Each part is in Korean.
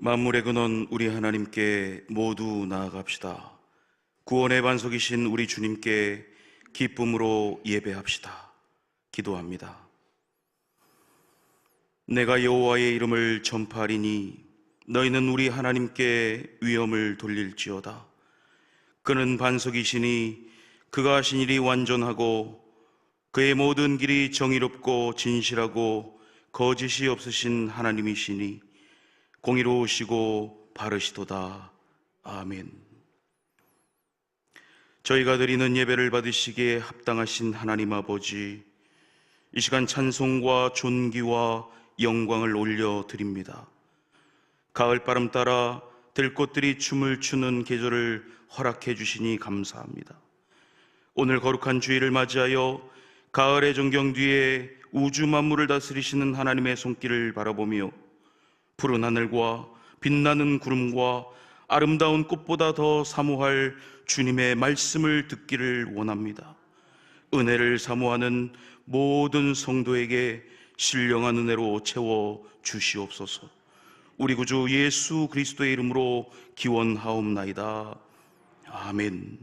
만물의 근원 우리 하나님께 모두 나아갑시다. 구원의 반석이신 우리 주님께 기쁨으로 예배합시다. 기도합니다. 내가 여호와의 이름을 전파하리니 너희는 우리 하나님께 위엄을 돌릴지어다. 그는 반석이시니 그가 하신 일이 완전하고 그의 모든 길이 정의롭고 진실하고 거짓이 없으신 하나님이시니 공의로우시고 바르시도다. 아멘. 저희가 드리는 예배를 받으시기에 합당하신 하나님 아버지, 이 시간 찬송과 존귀와 영광을 올려드립니다. 가을바람 따라 들꽃들이 춤을 추는 계절을 허락해 주시니 감사합니다. 오늘 거룩한 주일을 맞이하여 가을의 정경 뒤에 우주 만물을 다스리시는 하나님의 손길을 바라보며 푸른 하늘과 빛나는 구름과 아름다운 꽃보다 더 사모할 주님의 말씀을 듣기를 원합니다. 은혜를 사모하는 모든 성도에게 신령한 은혜로 채워 주시옵소서. 우리 구주 예수 그리스도의 이름으로 기원하옵나이다. 아멘.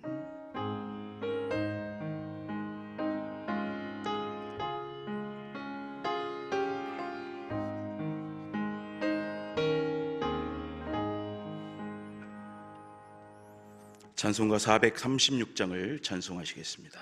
찬송가 436장을 찬송하시겠습니다.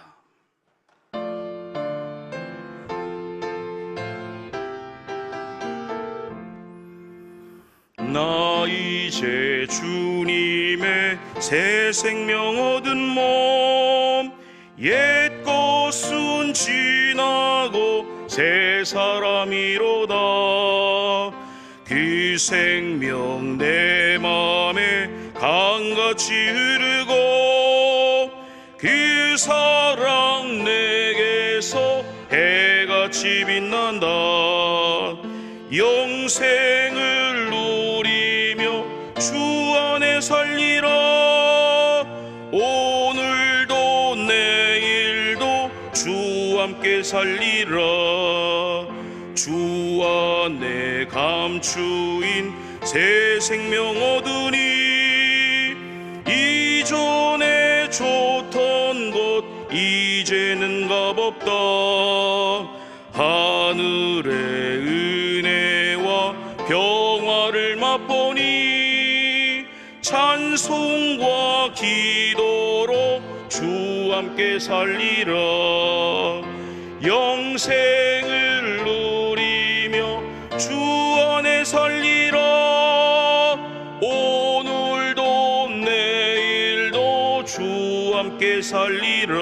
나 이제 주님의 새 생명 얻은 몸, 옛 것은 지나고 새 사람이로다. 그 생명 내 맘에 강같이 흐르고 그 사랑 내게서 해같이 빛난다. 영생을 누리며 주 안에 살리라. 오늘도 내일도 주 함께 살리라. 주 안에 감추인 새 생명 얻으니 이전에 좋던 곳 이제는 값없다. 하늘의 은혜와 평화를 맛보니 찬송과 기도로 주 함께 살리라. 영생을 누리며 주 안에 살리라. 오늘도 내일도 주 함께 살리라.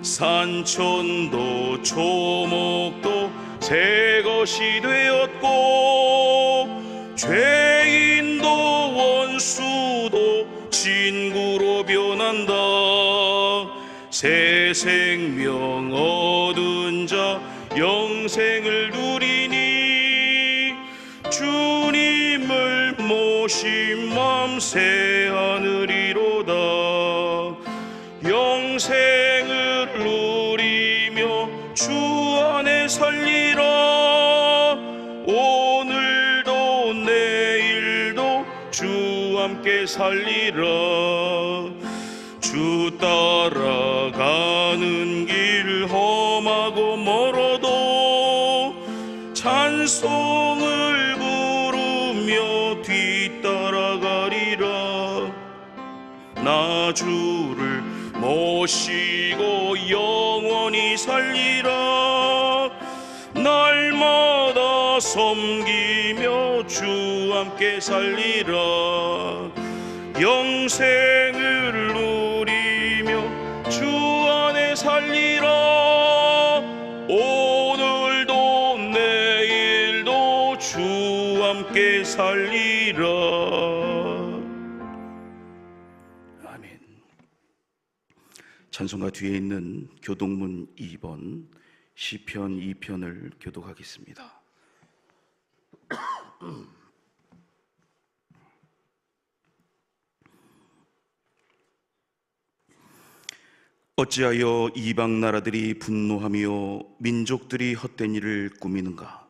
산천도 초목도 새 것이 되었고 죄인도 원수도 친구로 변한다. 새 생명 얻은 자 영생을 누리니 주님을 모신 맘 새 하늘이로다. 영생을 누리며 주 안에 살리라. 오늘도 내일도 주 함께 살리라. 주 따라가는 길 험하고 멀어도 찬송을 부르며 뒤따라가리라. 나 주를 모시고 영원히 살리라. 날마다 섬기며 주 함께 살리라. 영생을 누리며 주 안에 살리라. 오늘도 내일도 주 함께 살리라. 아멘. 찬송가 뒤에 있는 교독문 2번 시편 2편을 교독하겠습니다. 어찌하여 이방 나라들이 분노하며 민족들이 헛된 일을 꾸미는가?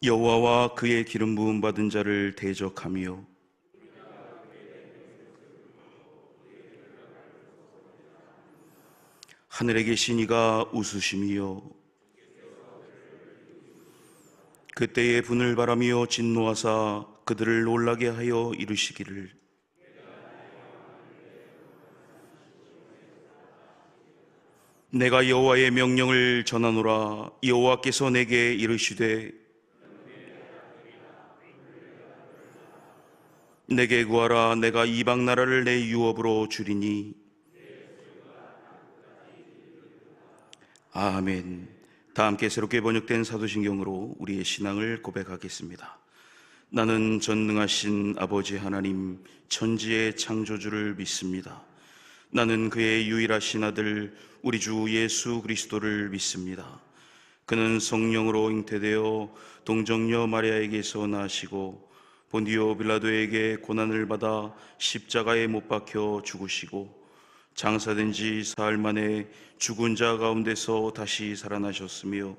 여호와와 그의 기름 부음 받은 자를 대적하며 하늘에 계신 이가 웃으심이요 그때의 분을 바라며 진노하사 그들을 놀라게 하여 이르시기를 내가 여호와의 명령을 전하노라. 여호와께서 내게 이르시되 내게 구하라. 내가 이방 나라를 내 유업으로 주리니. 아멘. 다 함께 새롭게 번역된 사도신경으로 우리의 신앙을 고백하겠습니다. 나는 전능하신 아버지 하나님 천지의 창조주를 믿습니다. 나는 그의 유일하신 아들 우리 주 예수 그리스도를 믿습니다. 그는 성령으로 잉태되어 동정녀 마리아에게서 나시고 본디오 빌라도에게 고난을 받아 십자가에 못 박혀 죽으시고 장사된 지 사흘 만에 죽은 자 가운데서 다시 살아나셨으며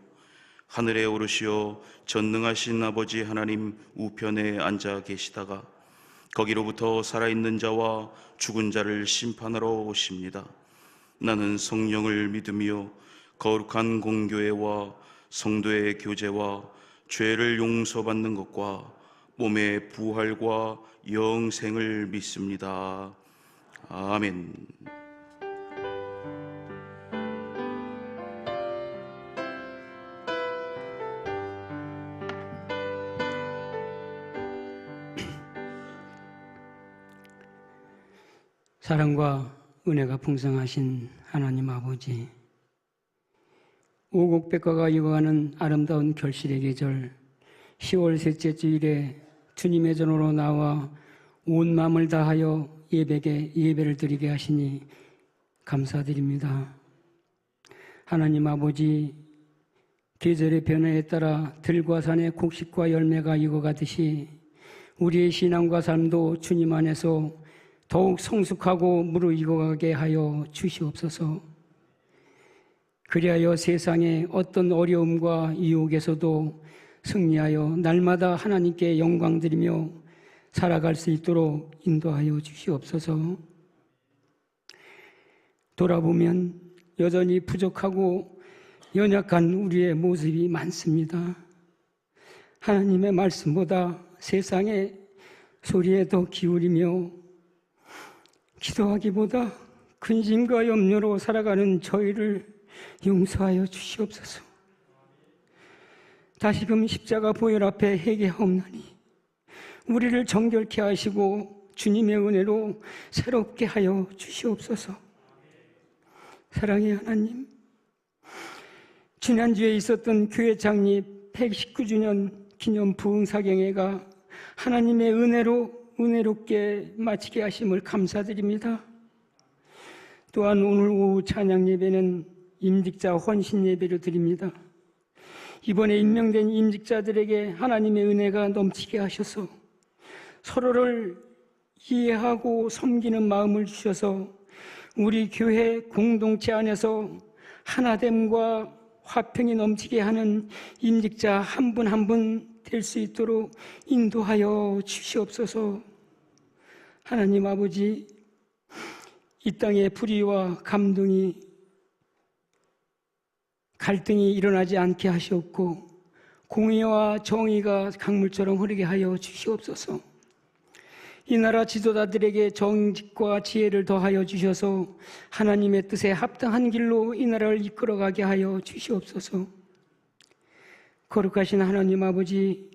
하늘에 오르시어 전능하신 아버지 하나님 우편에 앉아 계시다가 거기로부터 살아있는 자와 죽은 자를 심판하러 오십니다. 나는 성령을 믿으며 거룩한 공교회와 성도의 교제와 죄를 용서받는 것과 몸의 부활과 영생을 믿습니다. 아멘. 사랑과 은혜가 풍성하신 하나님 아버지, 오곡백과가 익어가는 아름다운 결실의 계절 10월 셋째 주일에 주님의 전으로 나와 온 마음을 다하여 예배를 드리게 하시니 감사드립니다. 하나님 아버지, 계절의 변화에 따라 들과 산의 곡식과 열매가 익어가듯이 우리의 신앙과 삶도 주님 안에서 더욱 성숙하고 무르익어가게 하여 주시옵소서. 그리하여 세상의 어떤 어려움과 유혹에서도 승리하여 날마다 하나님께 영광드리며 살아갈 수 있도록 인도하여 주시옵소서. 돌아보면 여전히 부족하고 연약한 우리의 모습이 많습니다. 하나님의 말씀보다 세상의 소리에 더 기울이며 기도하기보다 근심과 염려로 살아가는 저희를 용서하여 주시옵소서. 다시금 십자가 보혈 앞에 회개하옵나니 우리를 정결케 하시고 주님의 은혜로 새롭게 하여 주시옵소서. 사랑의 하나님, 지난주에 있었던 교회 창립 119주년 기념 부흥사경회가 하나님의 은혜로 은혜롭게 마치게 하심을 감사드립니다. 또한 오늘 오후 찬양 예배는 임직자 헌신 예배를 드립니다. 이번에 임명된 임직자들에게 하나님의 은혜가 넘치게 하셔서 서로를 이해하고 섬기는 마음을 주셔서 우리 교회 공동체 안에서 하나됨과 화평이 넘치게 하는 임직자 한 분 한 분 될 수 있도록 인도하여 주시옵소서. 하나님 아버지, 이 땅에 불의와 갈등이 일어나지 않게 하시옵고 공의와 정의가 강물처럼 흐르게 하여 주시옵소서. 이 나라 지도자들에게 정직과 지혜를 더하여 주셔서 하나님의 뜻에 합당한 길로 이 나라를 이끌어가게 하여 주시옵소서. 거룩하신 하나님 아버지,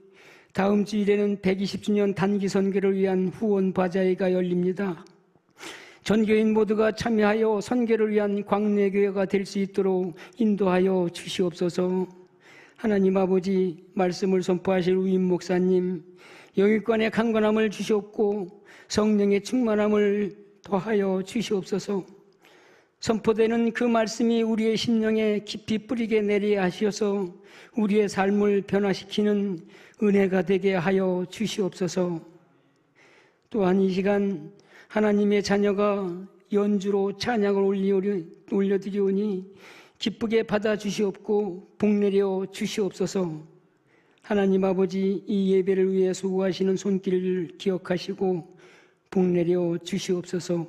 다음 주일에는 120주년 단기 선교를 위한 후원 바자회가 열립니다. 전교인 모두가 참여하여 선교를 위한 광래교회가 될 수 있도록 인도하여 주시옵소서. 하나님 아버지, 말씀을 선포하실 우임 목사님, 영육간의 강건함을 주시옵고 성령의 충만함을 더하여 주시옵소서. 선포되는 그 말씀이 우리의 심령에 깊이 뿌리게 내리게 하셔서 우리의 삶을 변화시키는 은혜가 되게 하여 주시옵소서. 또한 이 시간 하나님의 자녀가 연주로 찬양을 올려드리오니 기쁘게 받아주시옵고 복내려 주시옵소서. 하나님 아버지, 이 예배를 위해 수고하시는 손길을 기억하시고 복내려 주시옵소서.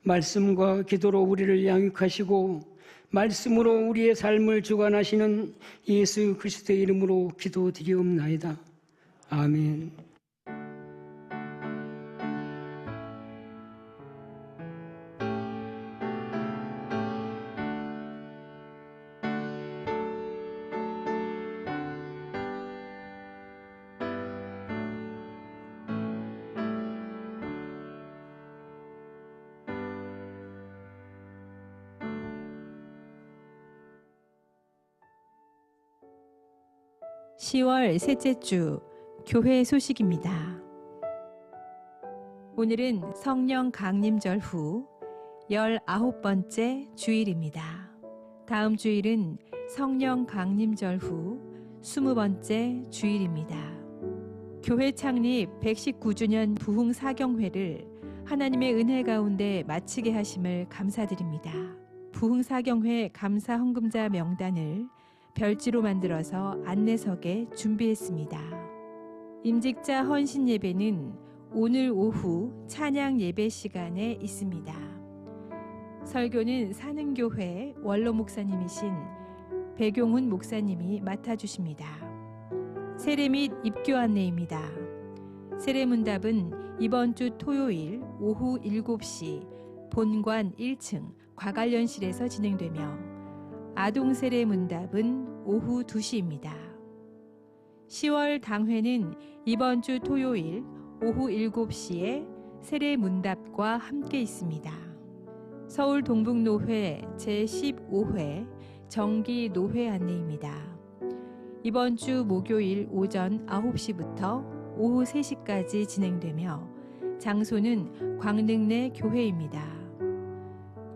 말씀과 기도로 우리를 양육하시고 말씀으로 우리의 삶을 주관하시는 예수 그리스도의 이름으로 기도드리옵나이다. 아멘. (10월) 셋째 주 교회 소식입니다. 오늘은 성령 강림절 후 19번째 주일입니다. 다음 주일은 성령 강림절 후 20번째 주일입니다. 교회 창립 119주년 부흥 사경회를 하나님의 은혜 가운데 마치게 하심을 감사드립니다. 부흥 사경회 감사 헌금자 명단을 별지로 만들어서 안내석에 준비했습니다. 임직자 헌신 예배는 오늘 오후 찬양 예배 시간에 있습니다. 설교는 사능교회 원로 목사님이신 백용훈 목사님이 맡아주십니다. 세례 및 입교 안내입니다. 세례문답은 이번 주 토요일 오후 7시 본관 1층 과관련실에서 진행되며 아동 세례 문답은 오후 2시입니다. 10월 당회는 이번 주 토요일 오후 7시에 세례 문답과 함께 있습니다. 서울 동북노회 제15회 정기 노회 안내입니다. 이번 주 목요일 오전 9시부터 오후 3시까지 진행되며 장소는 광릉내 교회입니다.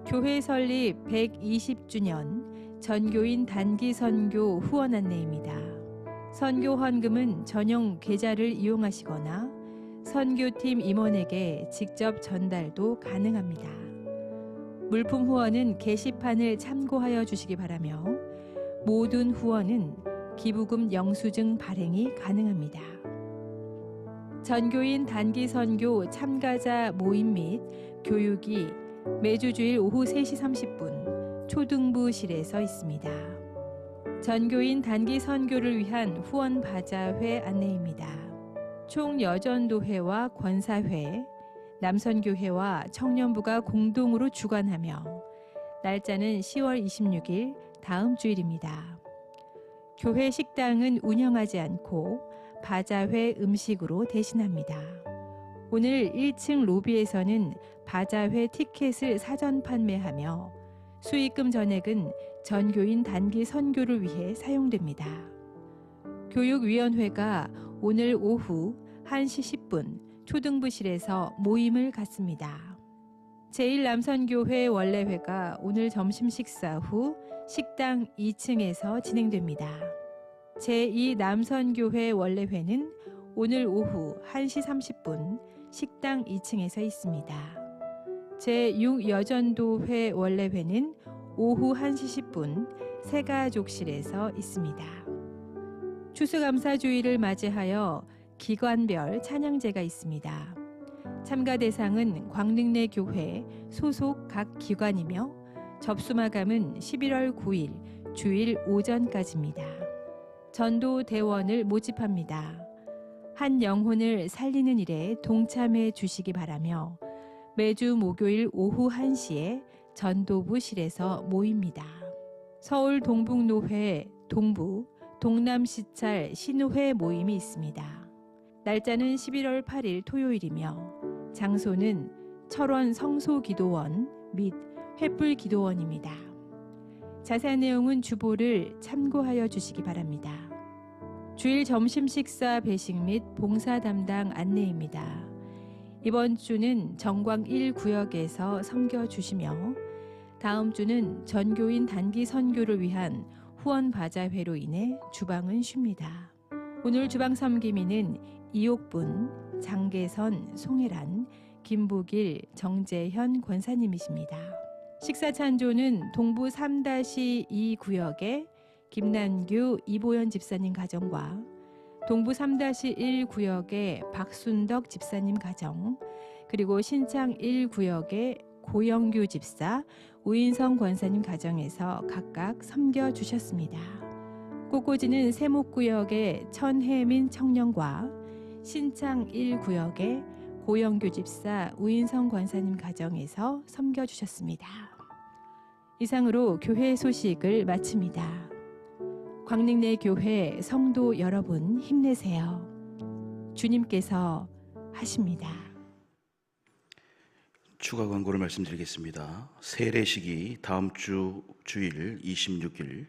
교회 설립 120주년 전교인 단기 선교 후원 안내입니다. 선교 헌금은 전용 계좌를 이용하시거나 선교팀 임원에게 직접 전달도 가능합니다. 물품 후원은 게시판을 참고하여 주시기 바라며 모든 후원은 기부금 영수증 발행이 가능합니다. 전교인 단기 선교 참가자 모임 및 교육이 매주 주일 오후 3시 30분 초등부실에서 있습니다. 전교인 단기 선교를 위한 후원 바자회 안내입니다. 총여전도회와 권사회, 남선교회와 청년부가 공동으로 주관하며 날짜는 10월 26일 다음 주일입니다. 교회 식당은 운영하지 않고 바자회 음식으로 대신합니다. 오늘 1층 로비에서는 바자회 티켓을 사전 판매하며 수익금 전액은 전교인 단기 선교를 위해 사용됩니다. 교육위원회가 오늘 오후 1시 10분 초등부실에서 모임을 갖습니다. 제1남선교회 원래회가 오늘 점심 식사 후 식당 2층에서 진행됩니다. 제2남선교회 원래회는 오늘 오후 1시 30분 식당 2층에서 있습니다. 제6여전도회 원래회는 오후 1시 10분 새가족실에서 있습니다. 추수감사주의를 맞이하여 기관별 찬양제가 있습니다. 참가 대상은 광릉내 교회 소속 각 기관이며 접수 마감은 11월 9일 주일 오전까지입니다. 전도 대원을 모집합니다. 한 영혼을 살리는 일에 동참해 주시기 바라며 매주 목요일 오후 1시에 전도부실에서 모입니다. 서울 동북노회 동부 동남시찰 신우회 모임이 있습니다. 날짜는 11월 8일 토요일이며 장소는 철원 성소기도원 및 횃불기도원입니다. 자세한 내용은 주보를 참고하여 주시기 바랍니다. 주일 점심 식사 배식 및 봉사 담당 안내입니다. 이번 주는 정광 1구역에서 섬겨주시며 다음 주는 전교인 단기 선교를 위한 후원 바자회로 인해 주방은 쉽니다. 오늘 주방 섬김이는 이옥분, 장계선, 송혜란, 김보길, 정재현 권사님이십니다. 식사 찬조는 동부 3-2 구역의 김난규, 이보연 집사님 가정과 동부 3-1 구역의 박순덕 집사님 가정, 그리고 신창 1 구역의 고영규 집사, 우인성 권사님 가정에서 각각 섬겨주셨습니다. 꽃꽂이는 세목구역의 천혜민 청년과 신창 1 구역의 고영규 집사, 우인성 권사님 가정에서 섬겨주셨습니다. 이상으로 교회 소식을 마칩니다. 광릉내 교회 성도 여러분 힘내세요. 주님께서 하십니다. 추가 광고를 말씀드리겠습니다. 세례식이 다음 주 주일 26일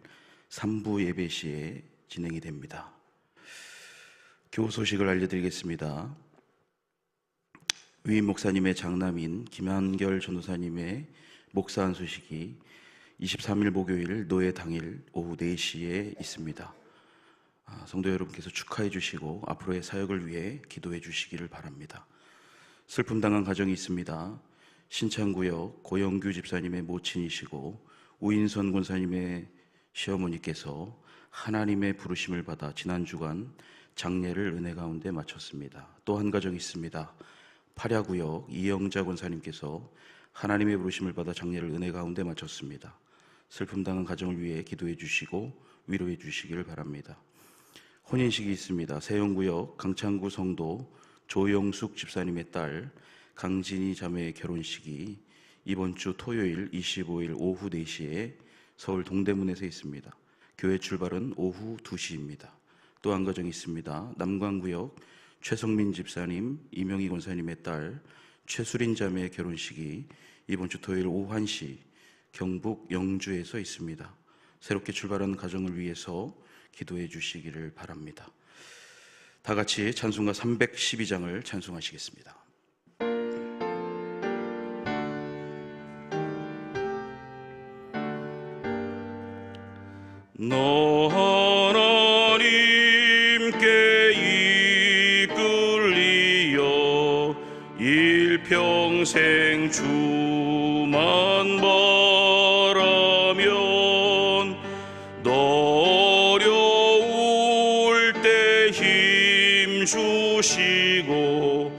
3부 예배 시에 진행이 됩니다. 교우 소식을 알려드리겠습니다. 위임 목사님의 장남인 김한결 전도사님의 목사한 소식이 23일 목요일 노예 당일 오후 4시에 있습니다. 성도 여러분께서 축하해 주시고 앞으로의 사역을 위해 기도해 주시기를 바랍니다. 슬픔 당한 가정이 있습니다. 신창구역 고영규 집사님의 모친이시고 우인선 권사님의 시어머니께서 하나님의 부르심을 받아 지난 주간 장례를 은혜 가운데 마쳤습니다. 또 한 가정이 있습니다. 파랴구역 이영자 권사님께서 하나님의 부르심을 받아 장례를 은혜 가운데 마쳤습니다. 슬픔 당한 가정을 위해 기도해 주시고 위로해 주시기를 바랍니다. 혼인식이 있습니다. 세영구역 강창구 성도 조영숙 집사님의 딸 강진희 자매의 결혼식이 이번 주 토요일 25일 오후 4시에 서울 동대문에서 있습니다. 교회 출발은 오후 2시입니다. 또 한 가정이 있습니다. 남광구역 최성민 집사님, 이명희 권사님의 딸 최수린 자매의 결혼식이 이번 주 토요일 오후 1시 경북 영주에서 있습니다. 새롭게 출발한 가정을 위해서 기도해 주시기를 바랍니다. 다 같이 찬송가 312장을 찬송하시겠습니다. 너 하나님께 이끌리어 일평생 주만 바라면 너 어려울 때 힘 주시고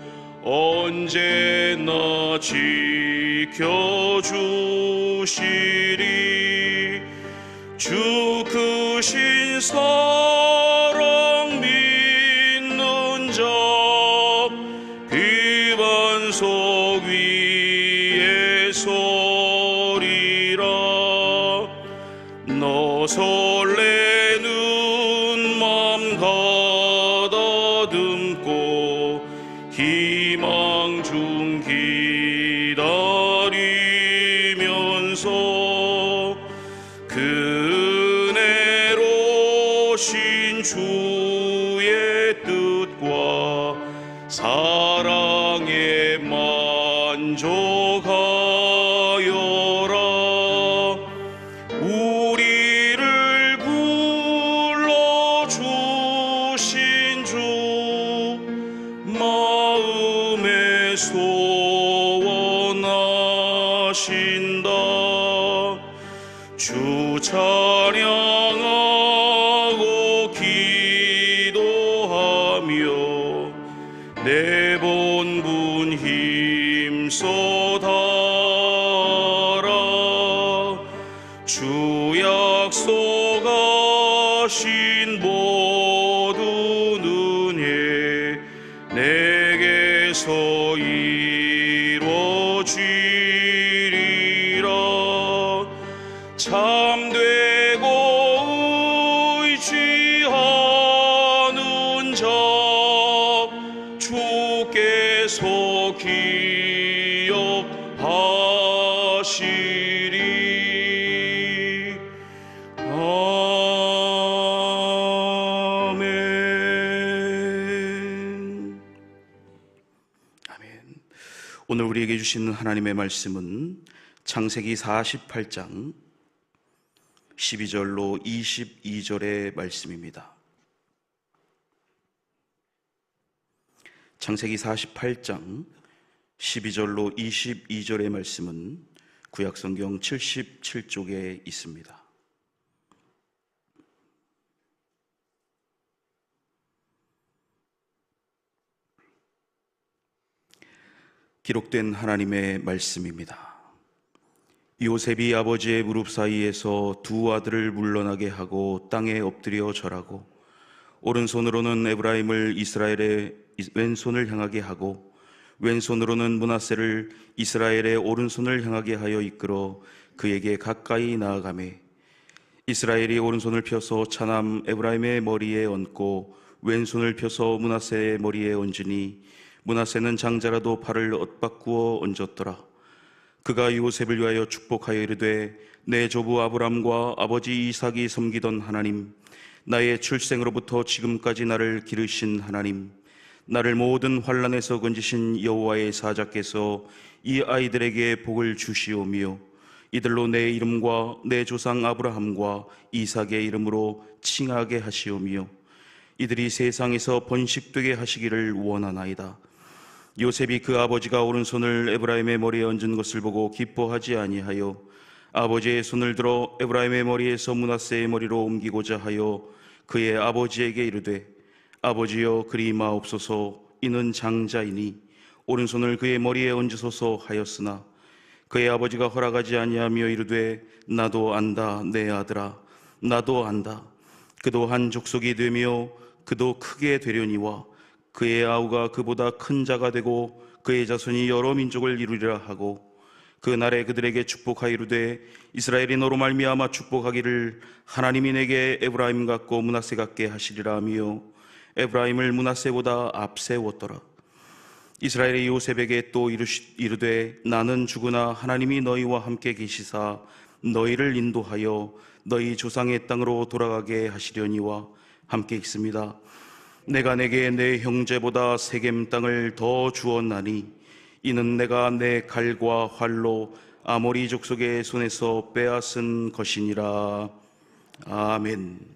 언제나 지켜주시리. 주 크신 사랑 믿는 자 비반석 위에 서리라. 너 설레는 맘 가다듬고 희망 중 기다리면서 그네로 신 주의 뜻과 사랑에 만족하여라. 우리를 불러주신 주 마음에 소원하신다. 주 찬양하고 기도하며 내 본분 힘써 달아. 주 약속하신 모든 은혜 내게서 이루어지리라. 참되고 의지하는 자 주께서 기억하시리. 아멘. 아멘. 오늘 우리에게 주시는 하나님의 말씀은 창세기 48장 12절로 22절의 말씀입니다. 창세기 48장 12절로 22절의 말씀은 구약성경 77쪽에 있습니다. 기록된 하나님의 말씀입니다. 요셉이 아버지의 무릎 사이에서 두 아들을 물러나게 하고 땅에 엎드려 절하고 오른손으로는 에브라임을 이스라엘의 왼손을 향하게 하고 왼손으로는 므낫세를 이스라엘의 오른손을 향하게 하여 이끌어 그에게 가까이 나아가매 이스라엘이 오른손을 펴서 차남 에브라임의 머리에 얹고 왼손을 펴서 므낫세의 머리에 얹으니 므낫세는 장자라도 팔을 엇바꾸어 얹었더라. 그가 요셉을 위하여 축복하여 이르되 내 조부 아브람과 아버지 이삭이 섬기던 하나님, 나의 출생으로부터 지금까지 나를 기르신 하나님, 나를 모든 환난에서 건지신 여호와의 사자께서 이 아이들에게 복을 주시오며 이들로 내 이름과 내 조상 아브라함과 이삭의 이름으로 칭하게 하시오며 이들이 세상에서 번식되게 하시기를 원하나이다. 요셉이 그 아버지가 오른손을 에브라임의 머리에 얹은 것을 보고 기뻐하지 아니하여 아버지의 손을 들어 에브라임의 머리에서 므낫세의 머리로 옮기고자 하여 그의 아버지에게 이르되 아버지여 그리 마옵소서 이는 장자이니 오른손을 그의 머리에 얹으소서 하였으나 그의 아버지가 허락하지 아니하며 이르되 나도 안다 내 아들아 나도 안다. 그도 한 족속이 되며 그도 크게 되려니와 그의 아우가 그보다 큰 자가 되고 그의 자손이 여러 민족을 이루리라 하고 그 날에 그들에게 축복하여 이르되 이스라엘이 너로 말미암아 축복하기를 하나님이 내게 에브라임 같고 므낫세 같게 하시리라 하며 에브라임을 므낫세보다 앞세웠더라. 이스라엘이 요셉에게 또 이르되 나는 죽으나 하나님이 너희와 함께 계시사 너희를 인도하여 너희 조상의 땅으로 돌아가게 하시려니와 함께 있습니다. 내가 내게 내 형제보다 세겜 땅을 더 주었나니 이는 내가 내 칼과 활로 아모리 족속의 손에서 빼앗은 것이니라. 아멘.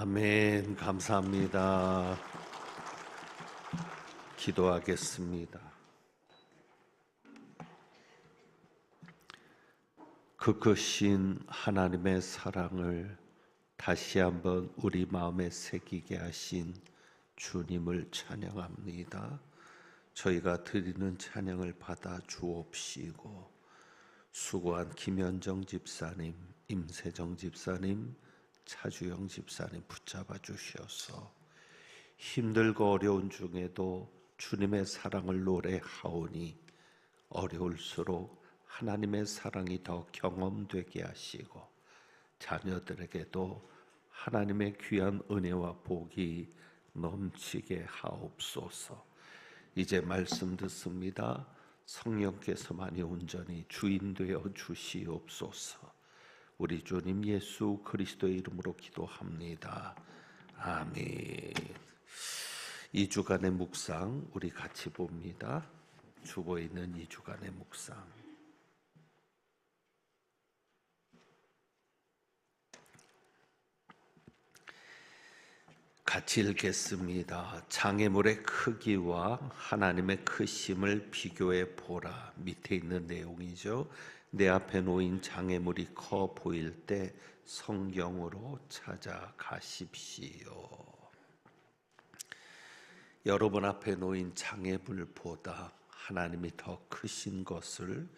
아멘. 감사합니다. 기도하겠습니다. 그 크신 하나님의 사랑을 다시 한번 우리 마음에 새기게 하신 주님을 찬양합니다. 저희가 드리는 찬양을 받아 주옵시고 수고한 김현정 집사님, 임세정 집사님, 차주영 집사님 붙잡아 주셔서 힘들고 어려운 중에도 주님의 사랑을 노래하오니 어려울수록 하나님의 사랑이 더 경험되게 하시고 자녀들에게도 하나님의 귀한 은혜와 복이 넘치게 하옵소서. 이제 말씀 듣습니다. 성령께서 많이 온전히 주인 되어 주시옵소서. 우리 주님 예수 그리스도의 이름으로 기도합니다. 아멘. 2주간의 묵상 우리 같이 봅니다. 주보에 있는 2주간의 묵상. 같이 읽겠습니다. 장애물의 크기와 하나님의 크심을 비교해 보라. 밑에 있는 내용이죠. 내 앞에 놓인 장애물이 커 보일 때 성경으로 찾아가십시오. 여러분 앞에 놓인 장애물보다 하나님이 더 크신 것을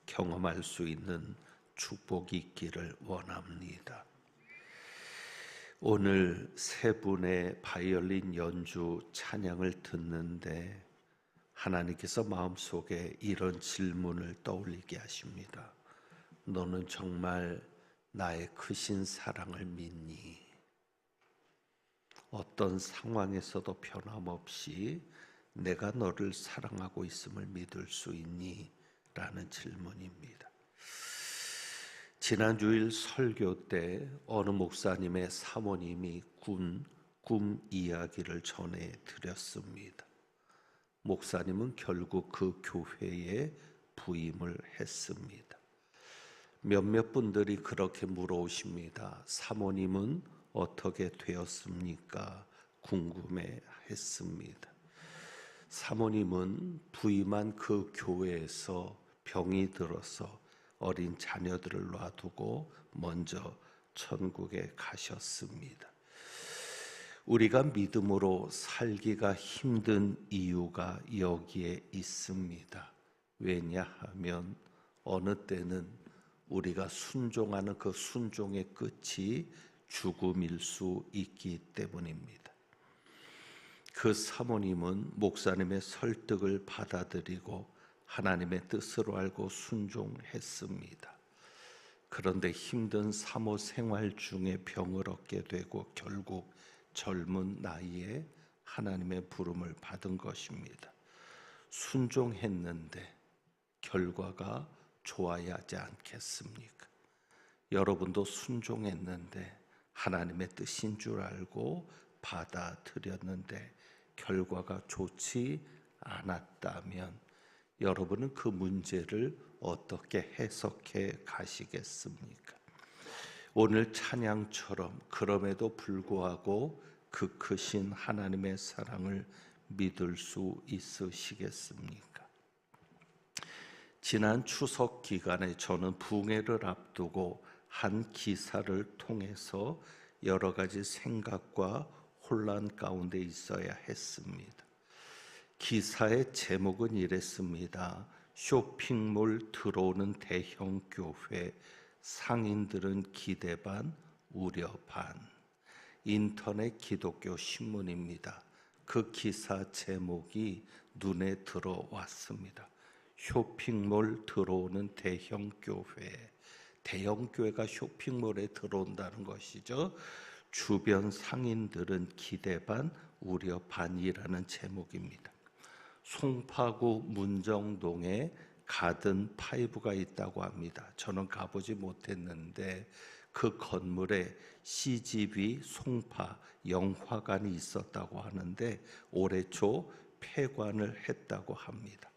경험할 수 있는 축복이 있기를 원합니다. 오늘 세 분의 바이올린 연주 찬양을 듣는데 하나님께서 마음속에 이런 질문을 떠올리게 하십니다. 너는 정말 나의 크신 사랑을 믿니? 어떤 상황에서도 변함없이 내가 너를 사랑하고 있음을 믿을 수 있니? 라는 질문입니다. 지난 주일 설교 때 어느 목사님의 사모님이 꿈 이야기를 전해 드렸습니다. 목사님은 결국 그 교회에 부임을 했습니다. 몇몇 분들이 그렇게 물어오십니다. 사모님은 어떻게 되었습니까? 궁금해 했습니다. 사모님은 부임한 그 교회에서 병이 들어서 어린 자녀들을 놔두고 먼저 천국에 가셨습니다. 우리가 믿음으로 살기가 힘든 이유가 여기에 있습니다. 왜냐하면 어느 때는 우리가 순종하는 그 순종의 끝이 죽음일 수 있기 때문입니다. 그 사모님은 목사님의 설득을 받아들이고 하나님의 뜻으로 알고 순종했습니다. 그런데 힘든 사모 생활 중에 병을 얻게 되고 결국 젊은 나이에 하나님의 부름을 받은 것입니다. 순종했는데 결과가 좋아야 하지 않겠습니까? 여러분도 순종했는데 하나님의 뜻인 줄 알고 받아들였는데 결과가 좋지 않았다면 여러분은 그 문제를 어떻게 해석해 가시겠습니까? 오늘 찬양처럼 그럼에도 불구하고 그 크신 하나님의 사랑을 믿을 수 있으시겠습니까? 지난 추석 기간에 저는 부흥회를 앞두고 한 기사를 통해서 여러 가지 생각과 혼란 가운데 있어야 했습니다. 기사의 제목은 이랬습니다. 쇼핑몰 들어오는 대형 교회, 상인들은 기대 반, 우려 반. 인터넷 기독교 신문입니다. 그 기사 제목이 눈에 들어왔습니다. 쇼핑몰 들어오는 대형 교회. 대형 교회가 쇼핑몰에 들어온다는 것이죠. 주변 상인들은 기대 반, 우려 반이라는 제목입니다. 송파구 문정동에 가든 파이브가 있다고 합니다. 저는 가보지 못했는데 그 건물에 CGV 송파 영화관이 있었다고 하는데 올해 초 폐관을 했다고 합니다.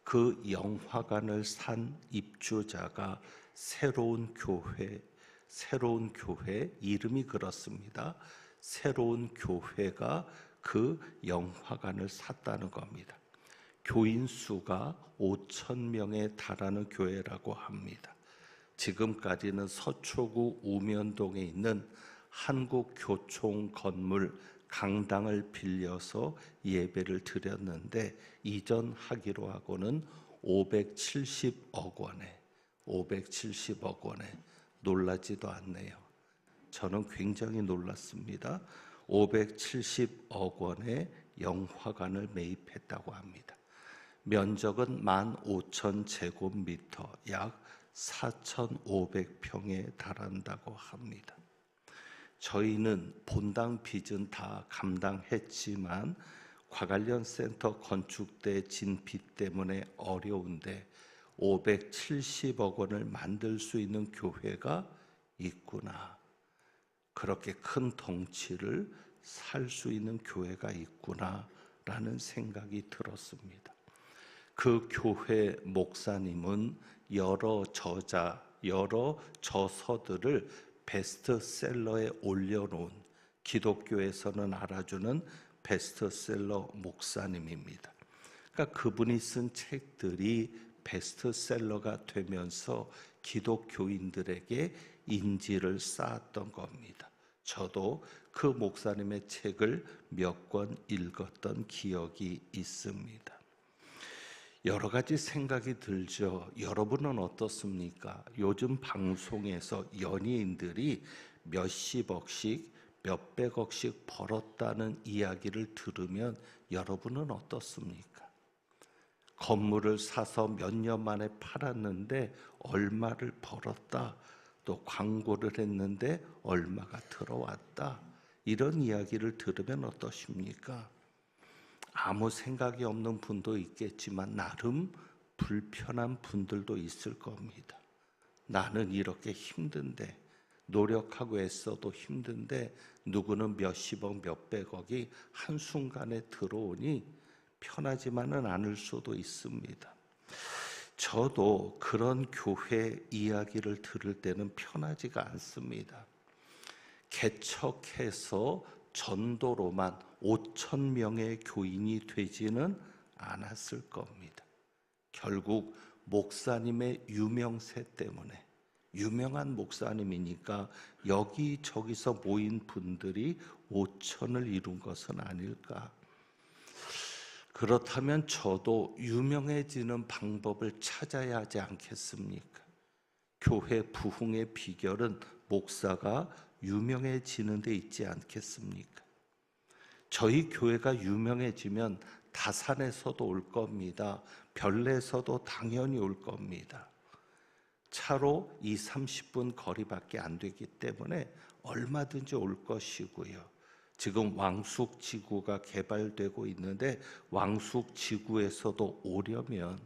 그 영화관을 산 입주자가 새로운 교회 이름이 그렇습니다. 새로운 교회가 그 영화관을 샀다는 겁니다. 교인 수가 5,000명에 달하는 교회라고 합니다. 지금까지는 서초구 우면동에 있는 한국교총 건물 강당을 빌려서 예배를 드렸는데 이전하기로 하고는 570억 원에 놀라지도 않네요. 저는 굉장히 놀랐습니다. 570억 원의 영화관을 매입했다고 합니다. 면적은 15,000제곱미터, 약 4,500평에 달한다고 합니다. 저희는 본당 빚은 다 감당했지만 과관련센터 건축 때 진 빚 때문에 어려운데 570억 원을 만들 수 있는 교회가 있구나. 그렇게 큰 덩치를 살 수 있는 교회가 있구나라는 생각이 들었습니다. 그 교회 목사님은 여러 저서들을 베스트셀러에 올려놓은 기독교에서는 알아주는 베스트셀러 목사님입니다. 그러니까 그분이 쓴 책들이 베스트셀러가 되면서 기독교인들에게 인지를 쌓았던 겁니다. 저도 그 목사님의 책을 몇 권 읽었던 기억이 있습니다. 여러 가지 생각이 들죠. 여러분은 어떻습니까? 요즘 방송에서 연예인들이 몇십억씩, 몇백억씩 벌었다는 이야기를 들으면 여러분은 어떻습니까? 건물을 사서 몇 년 만에 팔았는데 얼마를 벌었다. 또 광고를 했는데 얼마가 들어왔다. 이런 이야기를 들으면 어떠십니까? 아무 생각이 없는 분도 있겠지만 나름 불편한 분들도 있을 겁니다. 나는 이렇게 힘든데, 노력하고 애써도 힘든데 누구는 몇십억, 몇백억이 한순간에 들어오니 편하지만은 않을 수도 있습니다. 저도 그런 교회 이야기를 들을 때는 편하지가 않습니다. 개척해서 전도로만 5,000명의 교인이 되지는 않았을 겁니다. 결국 목사님의 유명세 때문에, 유명한 목사님이니까 여기저기서 모인 분들이 5,000을 이룬 것은 아닐까. 그렇다면 저도 유명해지는 방법을 찾아야 하지 않겠습니까? 교회 부흥의 비결은 목사가 유명해지는 데 있지 않겠습니까? 저희 교회가 유명해지면 다산에서도 올 겁니다. 별내에서도 당연히 올 겁니다. 차로 20-30분 거리밖에 안 되기 때문에 얼마든지 올 것이고요. 지금 왕숙지구가 개발되고 있는데 왕숙지구에서도 오려면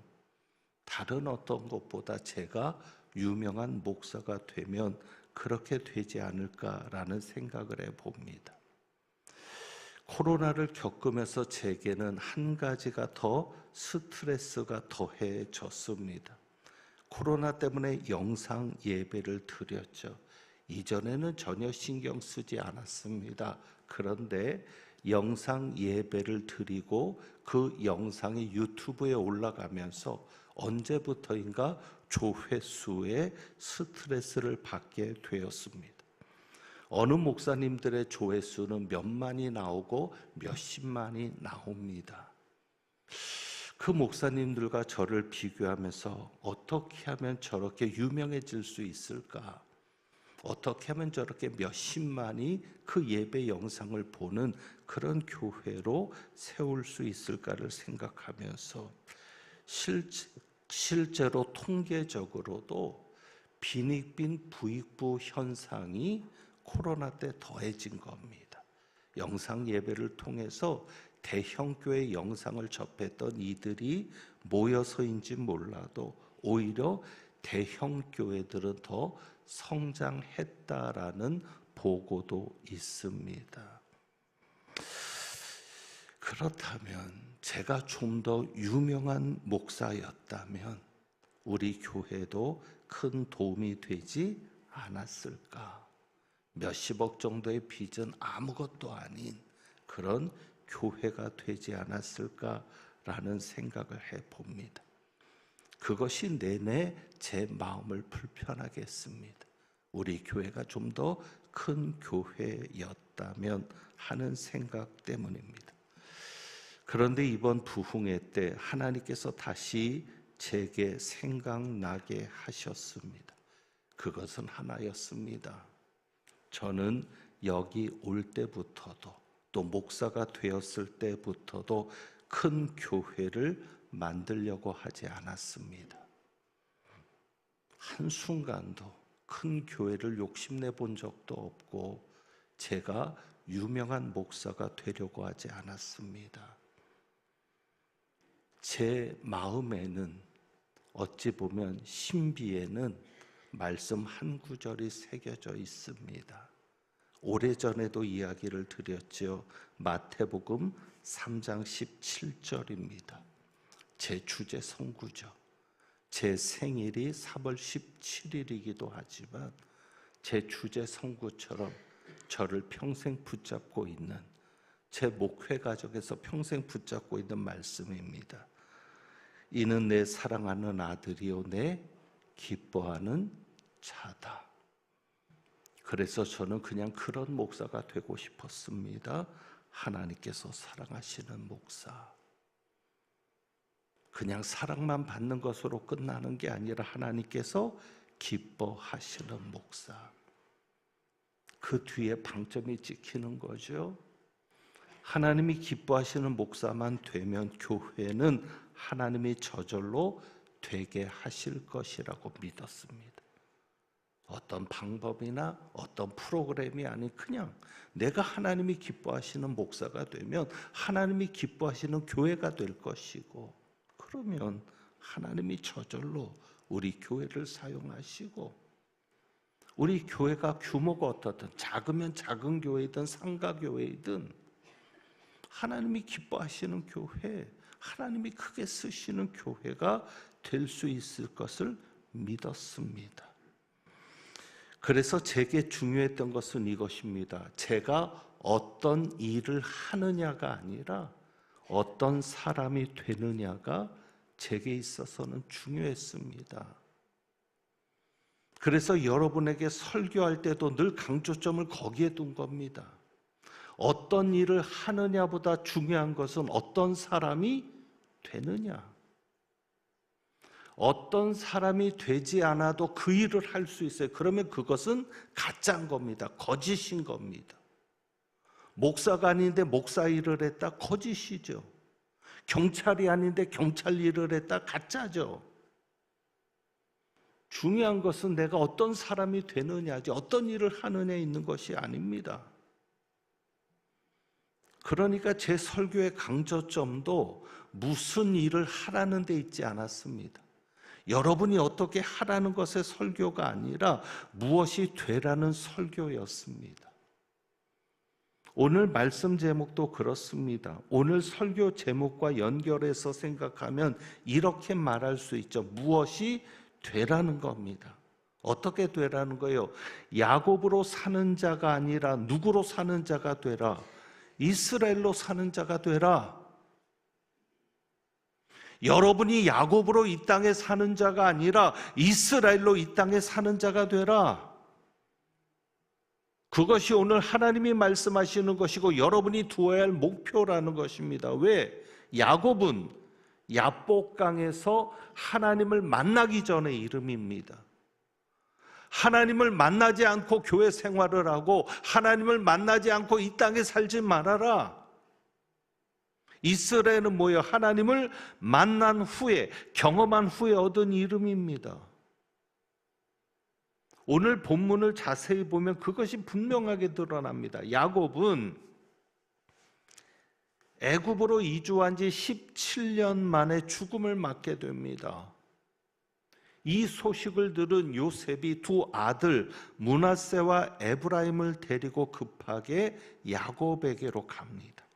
다른 어떤 것보다 제가 유명한 목사가 되면 그렇게 되지 않을까라는 생각을 해봅니다. 코로나를 겪으면서 제게는 한 가지가 더 스트레스가 더해졌습니다. 코로나 때문에 영상 예배를 드렸죠. 이전에는 전혀 신경 쓰지 않았습니다. 그런데 영상 예배를 드리고 그 영상이 유튜브에 올라가면서 언제부터인가 조회수에 스트레스를 받게 되었습니다. 어느 목사님들의 조회수는 몇만이 나오고 몇십만이 나옵니다. 그 목사님들과 저를 비교하면서 어떻게 하면 저렇게 유명해질 수 있을까? 어떻게 하면 저렇게 몇십만이 그 예배 영상을 보는 그런 교회로 세울 수 있을까를 생각하면서 실제로 통계적으로도 빈익빈 부익부 현상이 코로나 때 더해진 겁니다. 영상 예배를 통해서 대형교회 영상을 접했던 이들이 모여서인지 몰라도 오히려 대형교회들은 더 성장했다라는 보고도 있습니다. 그렇다면 제가 좀 더 유명한 목사였다면 우리 교회도 큰 도움이 되지 않았을까? 몇십억 정도의 빚은 아무것도 아닌 그런 교회가 되지 않았을까라는 생각을 해봅니다. 그것이 내내 제 마음을 불편하게 했습니다. 우리 교회가 좀 더 큰 교회였다면 하는 생각 때문입니다. 그런데 이번 부흥회 때 하나님께서 다시 제게 생각나게 하셨습니다. 그것은 하나였습니다. 저는 여기 올 때부터도 또 목사가 되었을 때부터도 큰 교회를 만들려고 하지 않았습니다. 한순간도 큰 교회를 욕심내 본 적도 없고 제가 유명한 목사가 되려고 하지 않았습니다. 제 마음에는 어찌 보면 신비에는 말씀 한 구절이 새겨져 있습니다. 오래전에도 이야기를 드렸죠. 마태복음 3장 17절입니다. 제 주제 성구죠. 제 생일이 3월 17일이기도 하지만 제 주제 성구처럼 저를 평생 붙잡고 있는, 제 목회 가족에서 평생 붙잡고 있는 말씀입니다. 이는 내 사랑하는 아들이요 내 기뻐하는 자다. 그래서 저는 그냥 그런 목사가 되고 싶었습니다. 하나님께서 사랑하시는 목사. 그냥 사랑만 받는 것으로 끝나는 게 아니라 하나님께서 기뻐하시는 목사. 그 뒤에 방점이 찍히는 거죠. 하나님이 기뻐하시는 목사만 되면 교회는 하나님이 저절로 되게 하실 것이라고 믿었습니다. 어떤 방법이나 어떤 프로그램이 아닌 그냥 내가 하나님이 기뻐하시는 목사가 되면 하나님이 기뻐하시는 교회가 될 것이고, 그러면 하나님이 저절로 우리 교회를 사용하시고, 우리 교회가 규모가 어떻든 작으면 작은 교회이든 상가교회이든 하나님이 기뻐하시는 교회, 하나님이 크게 쓰시는 교회가 될 수 있을 것을 믿었습니다. 그래서 제게 중요했던 것은 이것입니다. 제가 어떤 일을 하느냐가 아니라 어떤 사람이 되느냐가 제게 있어서는 중요했습니다. 그래서 여러분에게 설교할 때도 늘 강조점을 거기에 둔 겁니다. 어떤 일을 하느냐보다 중요한 것은 어떤 사람이 되느냐. 어떤 사람이 되지 않아도 그 일을 할 수 있어요. 그러면 그것은 가짜인 겁니다. 거짓인 겁니다. 목사가 아닌데 목사 일을 했다? 거짓이죠. 경찰이 아닌데 경찰 일을 했다? 가짜죠. 중요한 것은 내가 어떤 사람이 되느냐지 어떤 일을 하느냐에 있는 것이 아닙니다. 그러니까 제 설교의 강조점도 무슨 일을 하라는 데 있지 않았습니다. 여러분이 어떻게 하라는 것의 설교가 아니라 무엇이 되라는 설교였습니다. 오늘 말씀 제목도 그렇습니다. 오늘 설교 제목과 연결해서 생각하면 이렇게 말할 수 있죠. 무엇이 되라는 겁니다. 어떻게 되라는 거예요? 야곱으로 사는 자가 아니라 누구로 사는 자가 되라. 이스라엘로 사는 자가 되라. 여러분이 야곱으로 이 땅에 사는 자가 아니라 이스라엘로 이 땅에 사는 자가 되라. 그것이 오늘 하나님이 말씀하시는 것이고 여러분이 두어야 할 목표라는 것입니다. 왜? 야곱은 야복강에서 하나님을 만나기 전의 이름입니다. 하나님을 만나지 않고 교회 생활을 하고 하나님을 만나지 않고 이 땅에 살지 말아라. 이스라엘은 뭐예요? 하나님을 만난 후에, 경험한 후에 얻은 이름입니다. 오늘 본문을 자세히 보면 그것이 분명하게 드러납니다. 야곱은 애굽으로 이주한 지 17년 만에 죽음을 맞게 됩니다. 이 소식을 들은 요셉이 두 아들 므낫세와 에브라임을 데리고 급하게 야곱에게로 갑니다.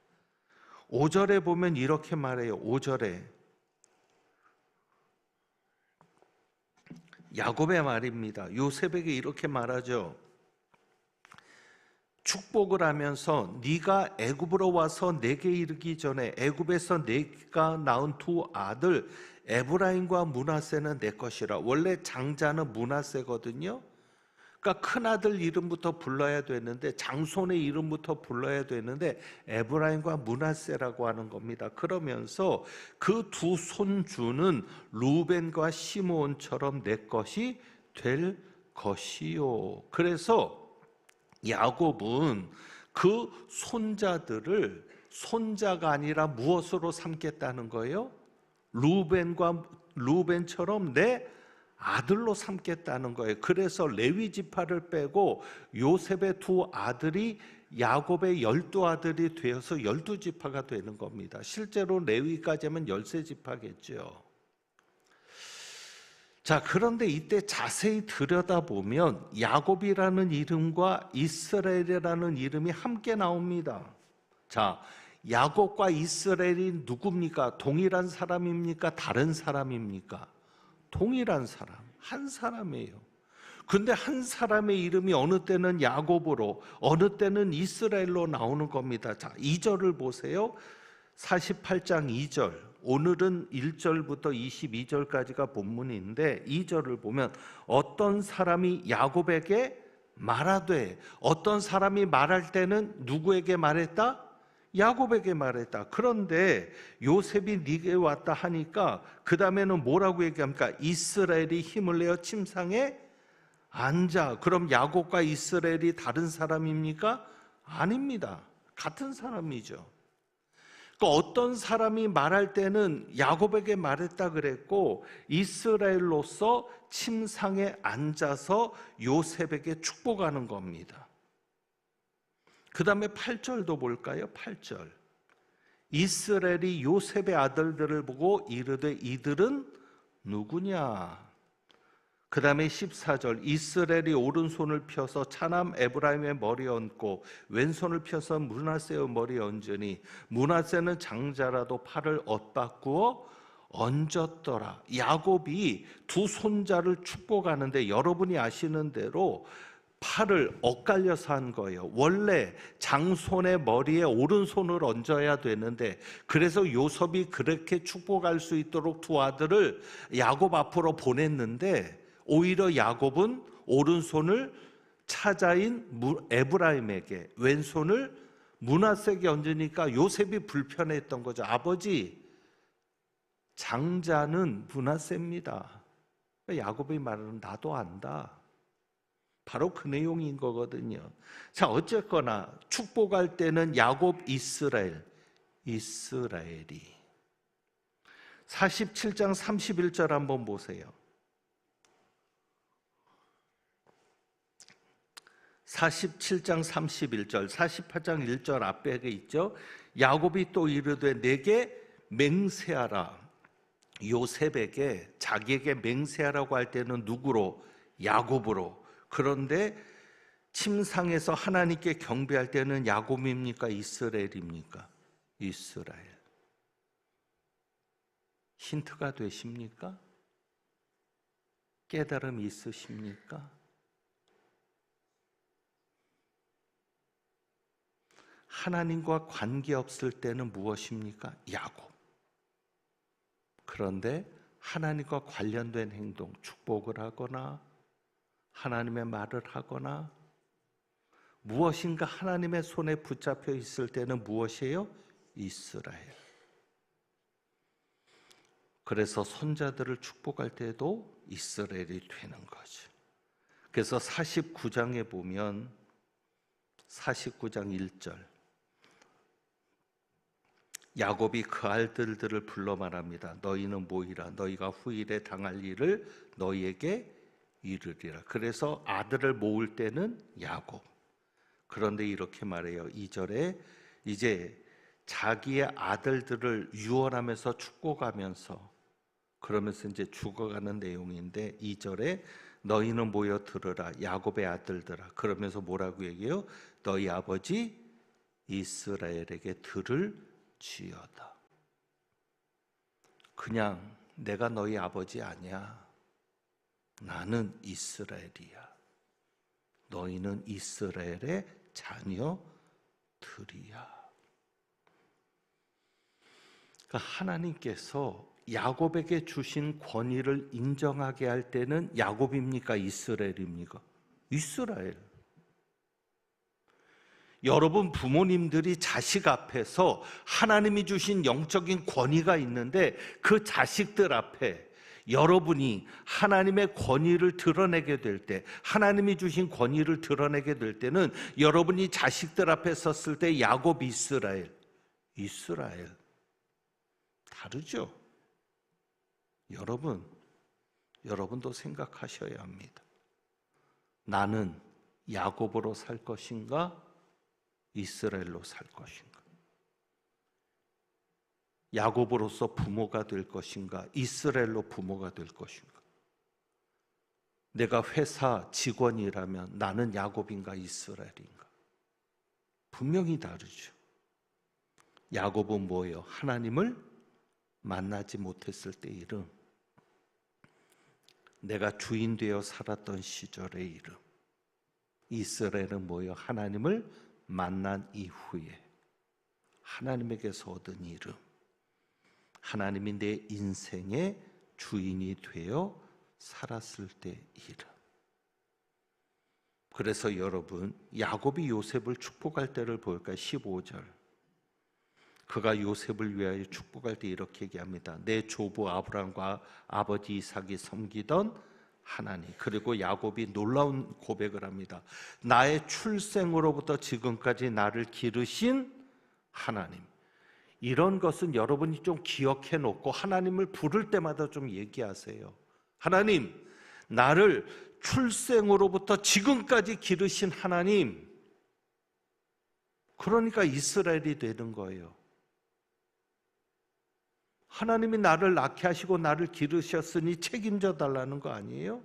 5절에 보면 이렇게 말해요. 5절에 야곱의 말입니다. 요셉에게 이렇게 말하죠. 축복을 하면서 네가 애굽으로 와서 내게 이르기 전에 애굽에서 네가 낳은 두 아들 에브라임과 므낫세는 내 것이라. 원래 장자는 므낫세거든요. 그러니까 큰아들 이름부터 불러야 되는데, 장손의 이름부터 불러야 되는데 에브라임과 므낫세라고 하는 겁니다. 그러면서 그 두 손주는 루벤과 시므온처럼 내 것이 될 것이요. 그래서 야곱은 그 손자들을 손자가 아니라 무엇으로 삼겠다는 거예요? 루벤처럼 내 아들로 삼겠다는 거예요. 그래서 레위 지파를 빼고 요셉의 두 아들이 야곱의 12아들이 되어서 12지파가 되는 겁니다. 실제로 레위까지 하면 13지파겠죠. 자, 그런데 이때 자세히 들여다보면 야곱이라는 이름과 이스라엘이라는 이름이 함께 나옵니다. 자, 야곱과 이스라엘이 누굽니까? 동일한 사람입니까? 다른 사람입니까? 동일한 사람, 한 사람이에요. 근데 한 사람의 이름이 어느 때는 야곱으로, 어느 때는 이스라엘로 나오는 겁니다. 자, 2절을 보세요. 48장 2절. 오늘은 1절부터 22절까지가 본문인데 2절을 보면 어떤 사람이 야곱에게 말하되, 어떤 사람이 말할 때는 누구에게 말했다? 야곱에게 말했다. 그런데 요셉이 네게 왔다 하니까 그 다음에는 뭐라고 얘기합니까? 이스라엘이 힘을 내어 침상에 앉아. 그럼 야곱과 이스라엘이 다른 사람입니까? 아닙니다. 같은 사람이죠. 어떤 사람이 말할 때는 야곱에게 말했다 그랬고, 이스라엘로서 침상에 앉아서 요셉에게 축복하는 겁니다. 그 다음에 8절도 볼까요? 8절. 이스라엘이 요셉의 아들들을 보고 이르되 이들은 누구냐? 그 다음에 14절. 이스라엘이 오른손을 펴서 차남 에브라임의 머리에 얹고 왼손을 펴서 므낫세의 머리에 얹으니 므낫세는 장자라도 팔을 엇바꾸어 얹었더라. 야곱이 두 손자를 축복하는데 여러분이 아시는 대로 팔을 엇갈려서 한 거예요. 원래 장손의 머리에 오른손을 얹어야 되는데, 그래서 요셉이 그렇게 축복할 수 있도록 두 아들을 야곱 앞으로 보냈는데, 오히려 야곱은 오른손을 차자인 에브라임에게, 왼손을 므낫세에게 얹으니까 요셉이 불편했던 거죠. 아버지, 장자는 므낫세입니다. 야곱이 말하는 나도 안다. 바로 그 내용인 거거든요. 자, 어쨌거나 축복할 때는 야곱, 이스라엘이 47장 31절 한번 보세요. 47장 31절, 48장 1절 앞에 있죠. 야곱이 또 이르되 내게 맹세하라. 요셉에게, 자기에게 맹세하라고 할 때는 누구로? 야곱으로. 그런데 침상에서 하나님께 경배할 때는 야곱입니까? 이스라엘입니까? 이스라엘. 힌트가 되십니까? 깨달음이 있으십니까? 하나님과 관계없을 때는 무엇입니까? 야곱. 그런데 하나님과 관련된 행동, 축복을 하거나 하나님의 말을 하거나 무엇인가 하나님의 손에 붙잡혀 있을 때는 무엇이에요? 이스라엘. 그래서 손자들을 축복할 때도 이스라엘이 되는 거죠. 그래서 49장에 보면 49장 1절 야곱이 그 아들들을 불러 말합니다. 너희는 모이라. 너희가 후일에 당할 일을 너희에게 이르리라. 그래서 아들을 모을 때는 야곱. 그런데 이렇게 말해요. 2절에 이제 자기의 아들들을 유언하면서 축복하면서 그러면서 이제 죽어가는 내용인데 2절에 너희는 모여 들으라. 야곱의 아들들아. 그러면서 뭐라고 얘기해요? 너희 아버지 이스라엘에게 들을지어다. 그냥 내가 너희 아버지 아니야. 나는 이스라엘이야. 너희는 이스라엘의 자녀들이야. 그러니까 하나님께서 야곱에게 주신 권위를 인정하게 할 때는 야곱입니까? 이스라엘입니까? 이스라엘. 여러분 부모님들이 자식 앞에서 하나님이 주신 영적인 권위가 있는데 그 자식들 앞에 여러분이 하나님의 권위를 드러내게 될 때, 하나님이 주신 권위를 드러내게 될 때는 여러분이 자식들 앞에 섰을 때 야곱 이스라엘, 이스라엘 다르죠? 여러분도 생각하셔야 합니다. 나는 야곱으로 살 것인가? 이스라엘로 살 것인가? 야곱으로서 부모가 될 것인가? 이스라엘로 부모가 될 것인가? 내가 회사 직원이라면 나는 야곱인가? 이스라엘인가? 분명히 다르죠. 야곱은 뭐예요? 하나님을 만나지 못했을 때 이름, 내가 주인 되어 살았던 시절의 이름. 이스라엘은 뭐예요? 하나님을 만난 이후에 하나님에게서 얻은 이름, 하나님이 내 인생의 주인이 되어 살았을 때 이름. 그래서 여러분, 야곱이 요셉을 축복할 때를 볼까요? 15절. 그가 요셉을 위하여 축복할 때 이렇게 얘기합니다. 내 조부 아브라함과 아버지 이삭이 섬기던 하나님. 그리고 야곱이 놀라운 고백을 합니다. 나의 출생으로부터 지금까지 나를 기르신 하나님. 이런 것은 여러분이 좀 기억해 놓고 하나님을 부를 때마다 좀 얘기하세요. 하나님, 나를 출생으로부터 지금까지 기르신 하나님. 그러니까 이스라엘이 되는 거예요. 하나님이 나를 낳게 하시고 나를 기르셨으니 책임져 달라는 거 아니에요?